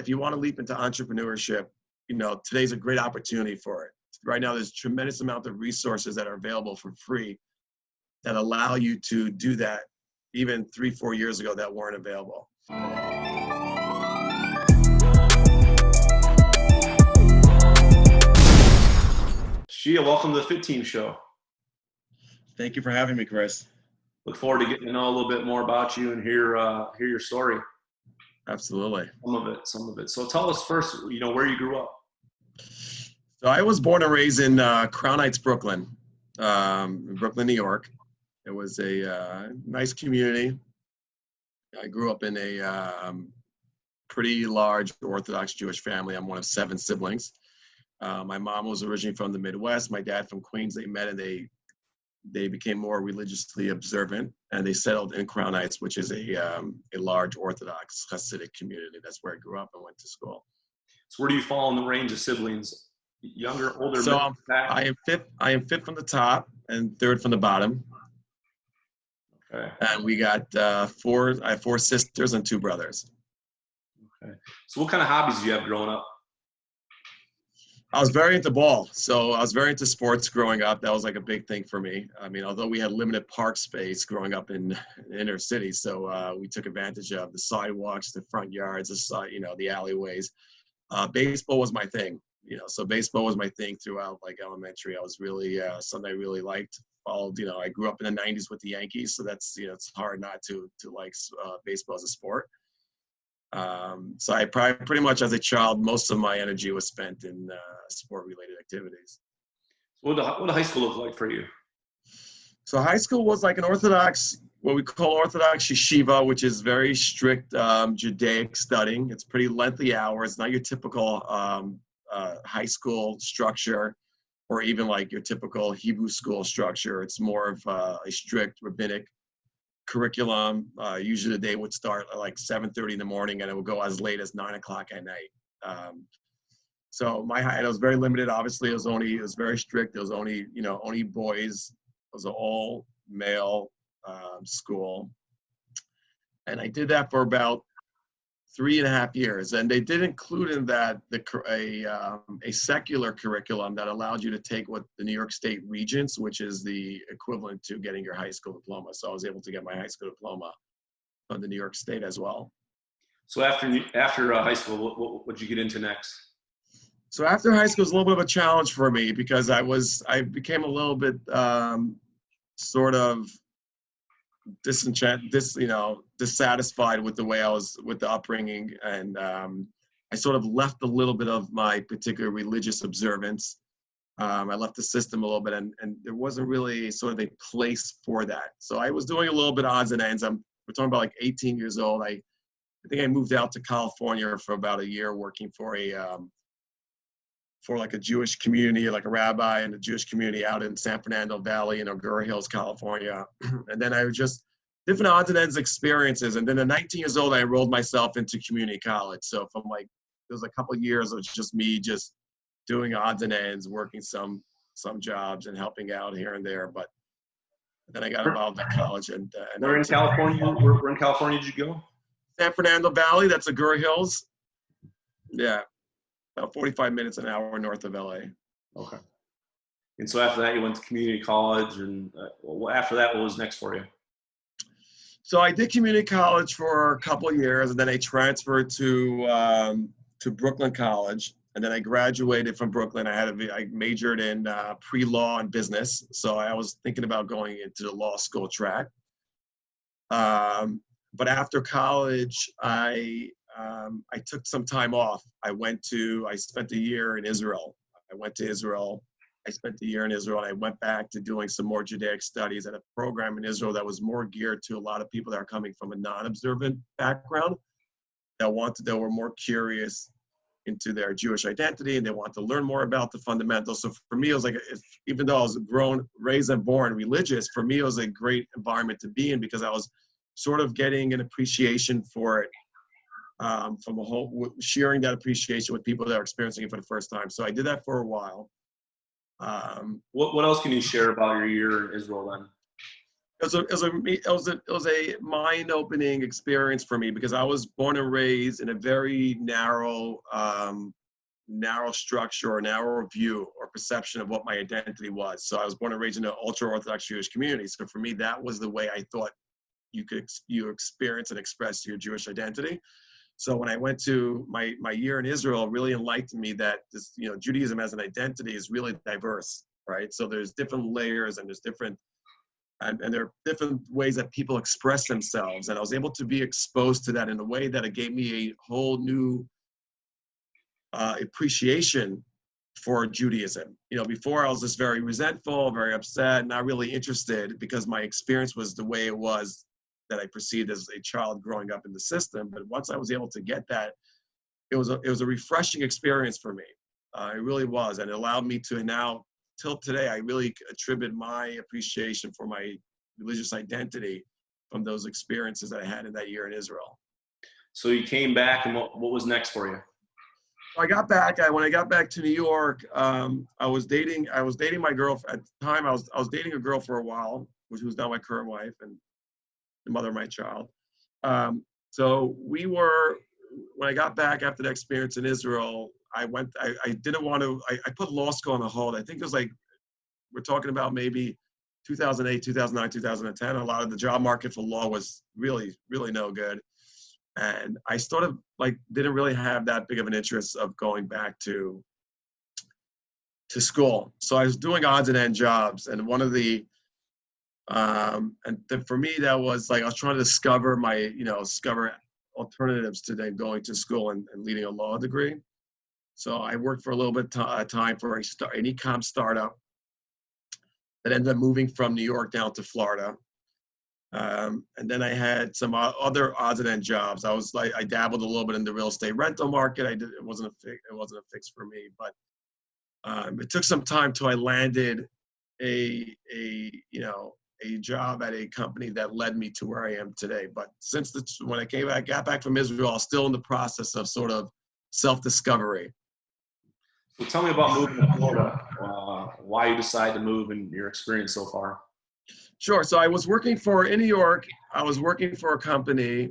if you want to leap into entrepreneurship, today's a great opportunity for it. Right now, there's a tremendous amount of resources that are available for free that allow you to do that even 3-4 years ago that weren't available. Shea, welcome to the FITTEAM show. Thank you for having me, Chris. Look forward to getting to know a little bit more about you and hear your story. Absolutely. Some of it. So tell us first, where you grew up. So I was born and raised in Crown Heights, Brooklyn, New York. It was a nice community. I grew up in a pretty large Orthodox Jewish family. I'm one of 7 siblings. My mom was originally from the Midwest. My dad from Queens. They met and they became more religiously observant, and they settled in Crown Heights, which is a large Orthodox Hasidic community. That's where I grew up and went to school. So where do you fall in the range of siblings? Younger, older? So I am fifth from the top and third from the bottom. Okay. And we got I have 4 sisters and 2 brothers. Okay. So what kind of hobbies did you have growing up? I was very into ball. So I was very into sports growing up. That was like a big thing for me. I mean, although we had limited park space growing up in inner city, so we took advantage of the sidewalks, the front yards, the alleyways. Baseball was my thing. So baseball was my thing throughout like elementary. I was really something I really liked. Followed. I grew up in the '90s with the Yankees, so that's it's hard not to like baseball as a sport. So I pretty much as a child, most of my energy was spent in sport-related activities. What did high school look like for you? So high school was like an Orthodox, what we call Orthodox yeshiva, which is very strict Judaic studying. It's pretty lengthy hours, not your typical high school structure or even like your typical Hebrew school structure. It's more of a strict rabbinic curriculum. Usually the day would start at like 7:30 in the morning and it would go as late as 9 o'clock at night. So my height was very limited. Obviously, it was very strict. It was only boys. It was an all male school. And I did that for about 3.5 years. And they did include in that a secular curriculum that allowed you to take what the New York State Regents, which is the equivalent to getting your high school diploma. So I was able to get my high school diploma from the New York State as well. So after high school, what did you get into next? So after high school was a little bit of a challenge for me because I became a little bit sort of dissatisfied with the way I was with the upbringing, and I sort of left a little bit of my particular religious observance. I left the system a little bit, and there wasn't really sort of a place for that. So I was doing a little bit of odds and ends. We're talking about like 18 years old. I think I moved out to California for about a year working for like a Jewish community, like a rabbi in a Jewish community out in San Fernando Valley in Agoura Hills, California. And then I was just different odds and ends experiences. And then at 19 years old, I enrolled myself into community college. So from like, there was a couple of years of just me just doing odds and ends, working some jobs and helping out here and there. But then I got involved in college. And Where in California? Where in California did you go? San Fernando Valley. That's Agoura Hills. Yeah. About 45 minutes an hour north of LA. Okay. And so after that, you went to community college, and after that, what was next for you? So I did community college for a couple of years, and then I transferred to Brooklyn College, and then I graduated from Brooklyn. I majored in pre-law and business, so I was thinking about going into the law school track. But after college, I took some time off. I spent a year in Israel. I went to Israel. I spent a year in Israel, and I went back to doing some more Judaic studies at a program in Israel that was more geared to a lot of people that are coming from a non-observant background that were more curious into their Jewish identity, and they want to learn more about the fundamentals. So for me, it was like, even though I was raised and born religious, for me, it was a great environment to be in because I was sort of getting an appreciation for it. Sharing that appreciation with people that are experiencing it for the first time. So I did that for a while. What else can you share about your year in Israel then? It was a mind-opening experience for me because I was born and raised in a very narrow structure or narrow view or perception of what my identity was. So I was born and raised in an ultra-Orthodox Jewish community. So for me, that was the way I thought you experience and express your Jewish identity. So when I went to my year in Israel, it really enlightened me that this, Judaism as an identity is really diverse, right? So there's different layers and there's different, and there are different ways that people express themselves. And I was able to be exposed to that in a way that it gave me a whole new appreciation for Judaism. Before I was just very resentful, very upset, not really interested because my experience was the way it was that I perceived as a child growing up in the system. But once I was able to get that, it was a refreshing experience for me. It really was. And it allowed me to now, till today, I really attribute my appreciation for my religious identity from those experiences that I had in that year in Israel. So you came back, and what was next for you? I got back. When I got back to New York, I was dating my girl at the time. I was dating a girl for a while, who's now my current wife and the mother of my child. So when I got back after that experience in Israel, I didn't want to. I put law school on hold. I think it was like, we're talking about maybe 2008, 2009, 2010. A lot of the job market for law was really, really no good. And I sort of didn't really have that big of an interest of going back to school. So I was doing odds and end jobs. And for me, that was I was trying to discover discover alternatives to then going to school and leading a law degree. So I worked for a little bit of time for an e-com startup that ended up moving from New York down to Florida. And then I had some other odds and end jobs. I dabbled a little bit in the real estate rental market. It wasn't a fix for me, but it took some time till I landed a job at a company that led me to where I am today. But when I got back from Israel, I was still in the process of sort of self-discovery. So tell me about moving to Florida. Why you decided to move and your experience so far. Sure. So I was working in New York. I was working for a company,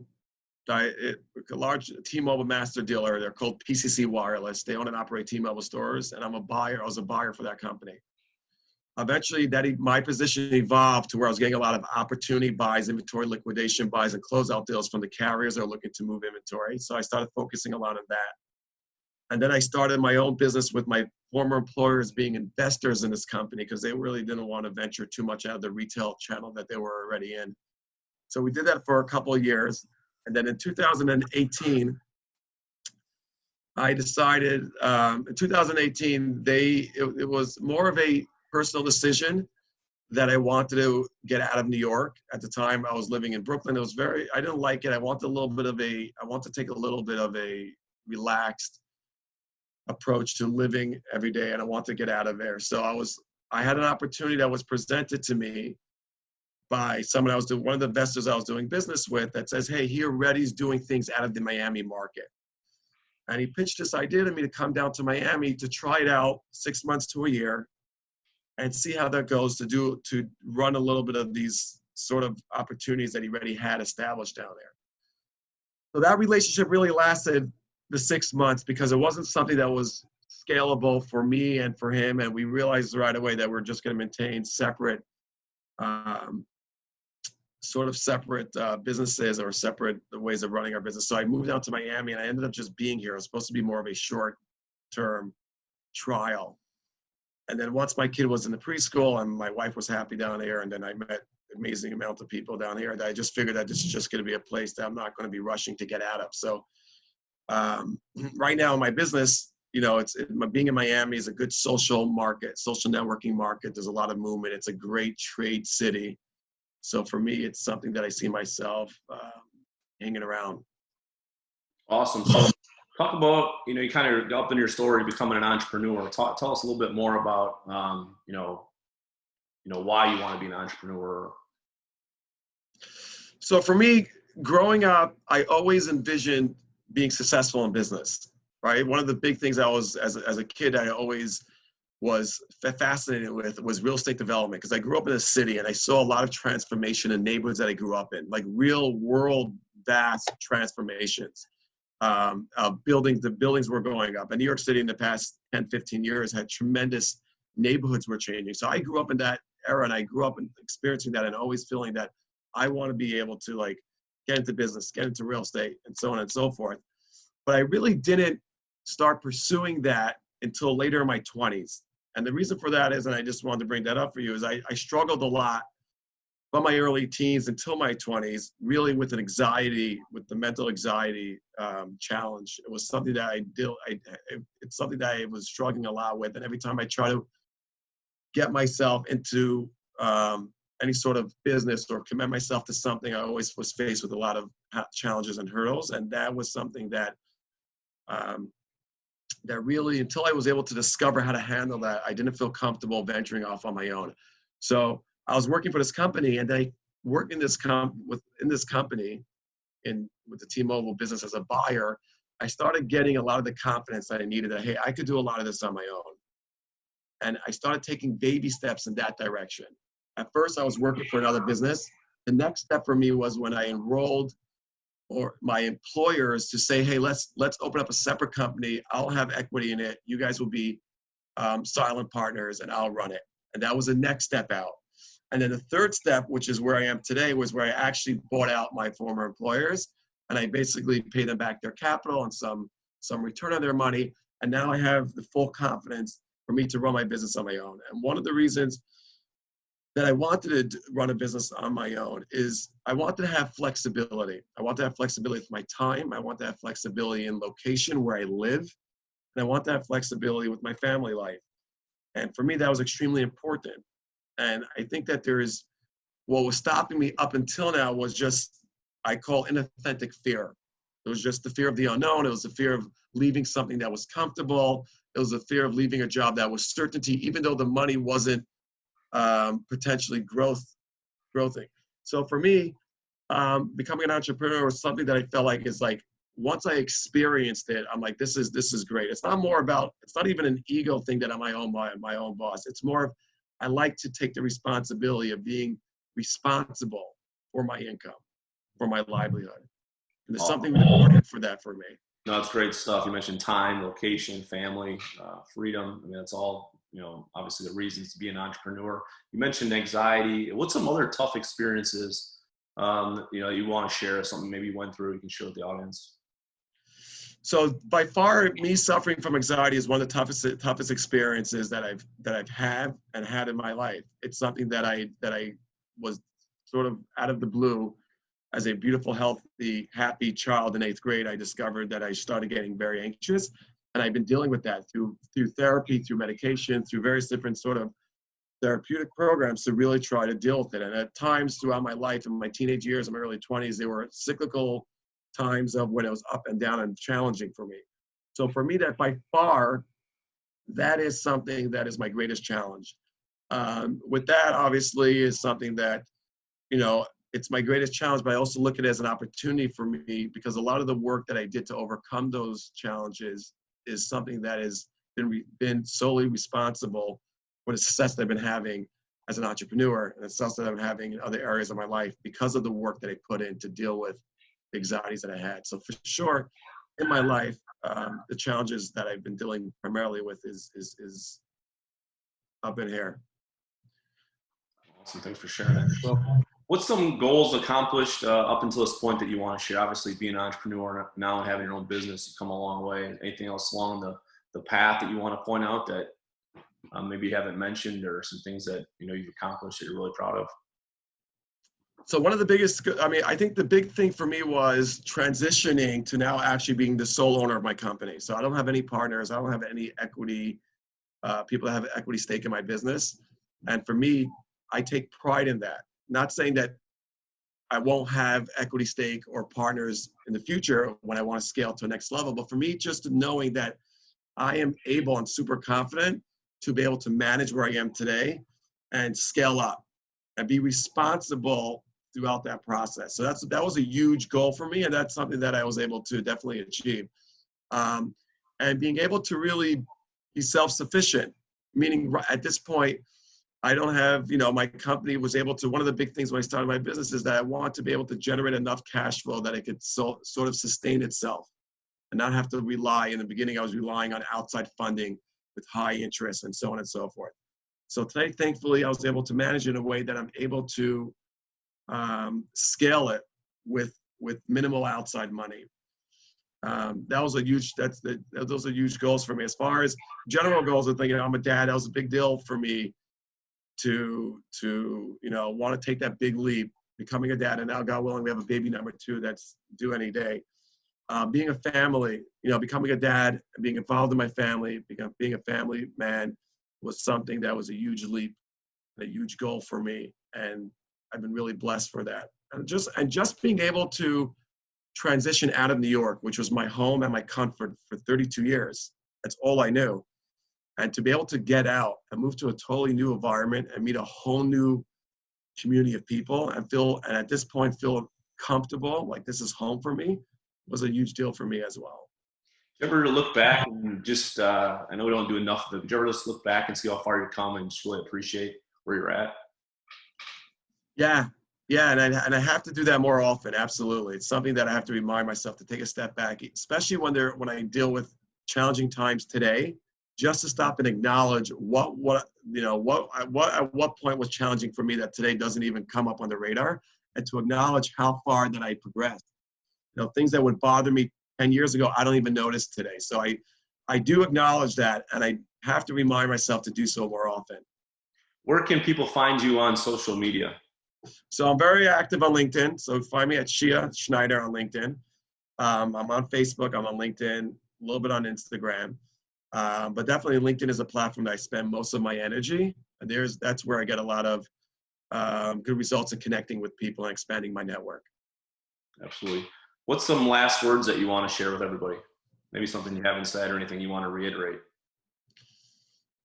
a large T-Mobile master dealer. They're called PCC Wireless. They own and operate T-Mobile stores, and I was a buyer for that company. Eventually, my position evolved to where I was getting a lot of opportunity buys, inventory liquidation buys, and closeout deals from the carriers that are looking to move inventory. So I started focusing a lot on that. And then I started my own business with my former employers being investors in this company because they really didn't want to venture too much out of the retail channel that they were already in. So we did that for a couple of years. And then in 2018, I decided, in 2018, it was more of a personal decision that I wanted to get out of New York. At the time, I was living in Brooklyn. I didn't like it. I want to take a little bit of a relaxed approach to living every day, and I want to get out of there. So I had an opportunity that was presented to me by someone one of the investors I was doing business with, that says, hey, here Reddy's doing things out of the Miami market. And he pitched this idea to me to come down to Miami to try it out 6 months to a year and see how that goes, to run a little bit of these sort of opportunities that he already had established down there. So that relationship really lasted the 6 months because it wasn't something that was scalable for me and for him. And we realized right away that we're just going to maintain separate businesses or separate the ways of running our business. So I moved out to Miami and I ended up just being here. It was supposed to be more of a short-term trial. And then once my kid was in the preschool and my wife was happy down here, and then I met an amazing amount of people down here, that I just figured that this is just going to be a place that I'm not going to be rushing to get out of. So right now in my business, being in Miami is a good social networking market. There's a lot of movement. It's a great trade city. So for me, it's something that I see myself hanging around. Awesome. So talk about, you kind of up in your story, becoming an entrepreneur. Tell us a little bit more about, why you want to be an entrepreneur. So for me, growing up, I always envisioned being successful in business, right? One of the big things as a kid, I always was fascinated with was real estate development, because I grew up in a city and I saw a lot of transformation in neighborhoods that I grew up in, like real world vast transformations. The buildings were going up. And New York City in the past 10, 15 years had tremendous neighborhoods were changing. So I grew up in that era, and I grew up in experiencing that and always feeling that I want to be able to like get into business, get into real estate, and so on and so forth. But I really didn't start pursuing that until later in my 20s. And the reason for that is, and I just wanted to bring that up for you, is I struggled a lot from my early teens until my 20s, really with an anxiety, with the mental anxiety challenge. It was something that it's something that I was struggling a lot with. And every time I try to get myself into any sort of business or commit myself to something, I always was faced with a lot of challenges and hurdles. And that was something that that really, until I was able to discover how to handle that, I didn't feel comfortable venturing off on my own. So I was working for this company, and I worked in this company with the T-Mobile business as a buyer. I started getting a lot of the confidence that I needed, that, hey, I could do a lot of this on my own. And I started taking baby steps in that direction. At first, I was working for another business. The next step for me was when I enrolled or my employers to say, hey, let's open up a separate company. I'll have equity in it. You guys will be silent partners, and I'll run it. And that was the next step out. And then the third step, which is where I am today, was where I actually bought out my former employers, and I basically paid them back their capital and some return on their money. And now I have the full confidence for me to run my business on my own. And one of the reasons that I wanted to run a business on my own is I wanted to have flexibility. I want to have flexibility with my time. I want to have flexibility in location where I live. And I want to have flexibility with my family life. And for me, that was extremely important. And I think that what was stopping me up until now was just, I call inauthentic fear. It was just the fear of the unknown. It was the fear of leaving something that was comfortable. It was the fear of leaving a job that was certainty, even though the money wasn't potentially growthing. So for me, becoming an entrepreneur was something that I felt like is like, once I experienced it, I'm like, this is great. It's not even an ego thing that I'm my own boss. It's more of, I like to take the responsibility of being responsible for my income, for my livelihood. And there's something important for that for me. No, that's great stuff. You mentioned time, location, family, freedom. I mean, that's all, obviously the reasons to be an entrepreneur. You mentioned anxiety. What's some other tough experiences, you want to share, something maybe you went through, you can share with the audience? So by far, me suffering from anxiety is one of the toughest experiences that I've had in my life. It's something that I was sort of out of the blue. As a beautiful, healthy, happy child in 8th grade, I discovered that I started getting very anxious, and I've been dealing with that through therapy, through medication, through various different sort of therapeutic programs to really try to deal with it. And at times throughout my life, in my teenage years, in my early 20s, they were cyclical times of when it was up and down and challenging for me. So for me, that by far, that is something that is my greatest challenge. With that, obviously, is something that, it's my greatest challenge, but I also look at it as an opportunity for me, because a lot of the work that I did to overcome those challenges is something that has been solely responsible for the success that I've been having as an entrepreneur and the success that I'm having in other areas of my life because of the work that I put in to deal with the anxieties that I had. So for sure, in my life, the challenges that I've been dealing primarily with is up in here. Awesome, thanks for sharing that. So, what's some goals accomplished up until this point that you want to share? Obviously, being an entrepreneur now and having your own business, you've come a long way. Anything else along the path that you want to point out that maybe you haven't mentioned, or some things that you've accomplished that you're really proud of? So one of the biggest, I think the big thing for me was transitioning to now actually being the sole owner of my company. So I don't have any partners. I don't have any equity, people that have an equity stake in my business. And for me, I take pride in that. Not saying that I won't have equity stake or partners in the future when I want to scale to the next level. But for me, just knowing that I am able and super confident to be able to manage where I am today and scale up and be responsible throughout that process. So that was a huge goal for me, and that's something that I was able to definitely achieve. And being able to really be self-sufficient meaning at this point, I don't have, my company was able to, one of the big things when I started my business is that I want to be able to generate enough cash flow that it could sort of sustain itself and not have to rely. In the beginning, I was relying on outside funding with high interest and so on and so forth. So today, thankfully, I was able to manage it in a way that I'm able to scale it with minimal outside money. Those are huge goals for me. As far as general goals, I'm thinking, I'm a dad. That was a big deal for me to want to take that big leap, becoming a dad. And now, God willing, we have a baby number 2 that's due any day. Being a family, becoming a dad, being involved in my family, being a family man was something that was a huge leap, a huge goal for me. And I've been really blessed for that. And just being able to transition out of New York, which was my home and my comfort for 32 years. That's all I knew. And to be able to get out and move to a totally new environment and meet a whole new community of people and at this point feel comfortable, like this is home for me, was a huge deal for me as well. Did you ever look back and just, I know we don't do enough of it, but did you ever just look back and see how far you've come and just really appreciate where you're at? Yeah, and I have to do that more often. Absolutely, it's something that I have to remind myself to take a step back, especially when I deal with challenging times today. Just to stop and acknowledge what at what point was challenging for me that today doesn't even come up on the radar, and to acknowledge how far that I progressed. Things that would bother me 10 years ago, I don't even notice today. So I do acknowledge that, and I have to remind myself to do so more often. Where can people find you on social media? So I'm very active on LinkedIn. So find me at Shea Schneider on LinkedIn. I'm on Facebook. I'm on LinkedIn, a little bit on Instagram. But definitely LinkedIn is a platform that I spend most of my energy. And that's where I get a lot of good results in connecting with people and expanding my network. Absolutely. What's some last words that you want to share with everybody? Maybe something you haven't said or anything you want to reiterate?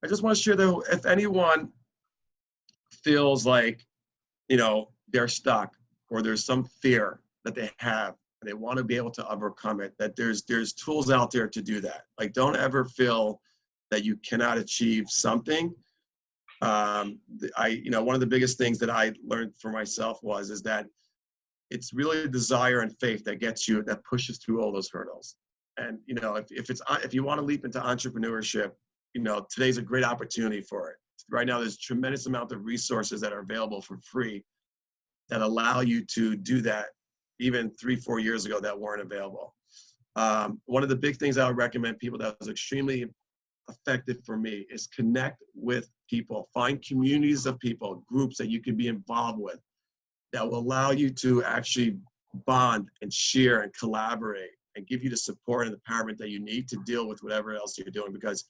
I just want to share that if anyone feels like, they're stuck or there's some fear that they have, and they want to be able to overcome it, that there's tools out there to do that. Like, don't ever feel that you cannot achieve something. One of the biggest things that I learned for myself is that it's really desire and faith that pushes through all those hurdles. And, if you want to leap into entrepreneurship, today's a great opportunity for it. Right now, there's a tremendous amount of resources that are available for free that allow you to do that even 3-4 years ago that weren't available. One of the big things I would recommend people that was extremely effective for me is connect with people, find communities of people, groups that you can be involved with that will allow you to actually bond and share and collaborate and give you the support and empowerment that you need to deal with whatever else you're doing, because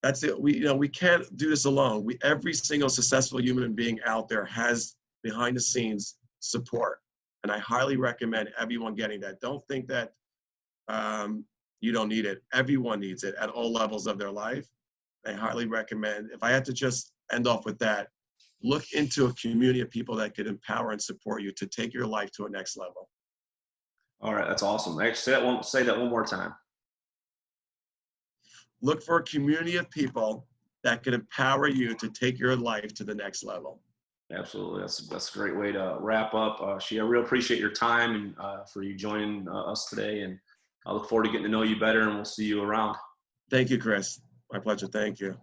that's it. We can't do this alone. Every single successful human being out there has behind the scenes support. And I highly recommend everyone getting that. Don't think that you don't need it. Everyone needs it at all levels of their life. I highly recommend, if I had to just end off with that, look into a community of people that could empower and support you to take your life to a next level. All right, that's awesome. Actually, say that one more time. Look for a community of people that can empower you to take your life to the next level. Absolutely. That's a great way to wrap up. Shea, I really appreciate your time and for you joining us today. And I look forward to getting to know you better, and we'll see you around. Thank you, Chris. My pleasure. Thank you.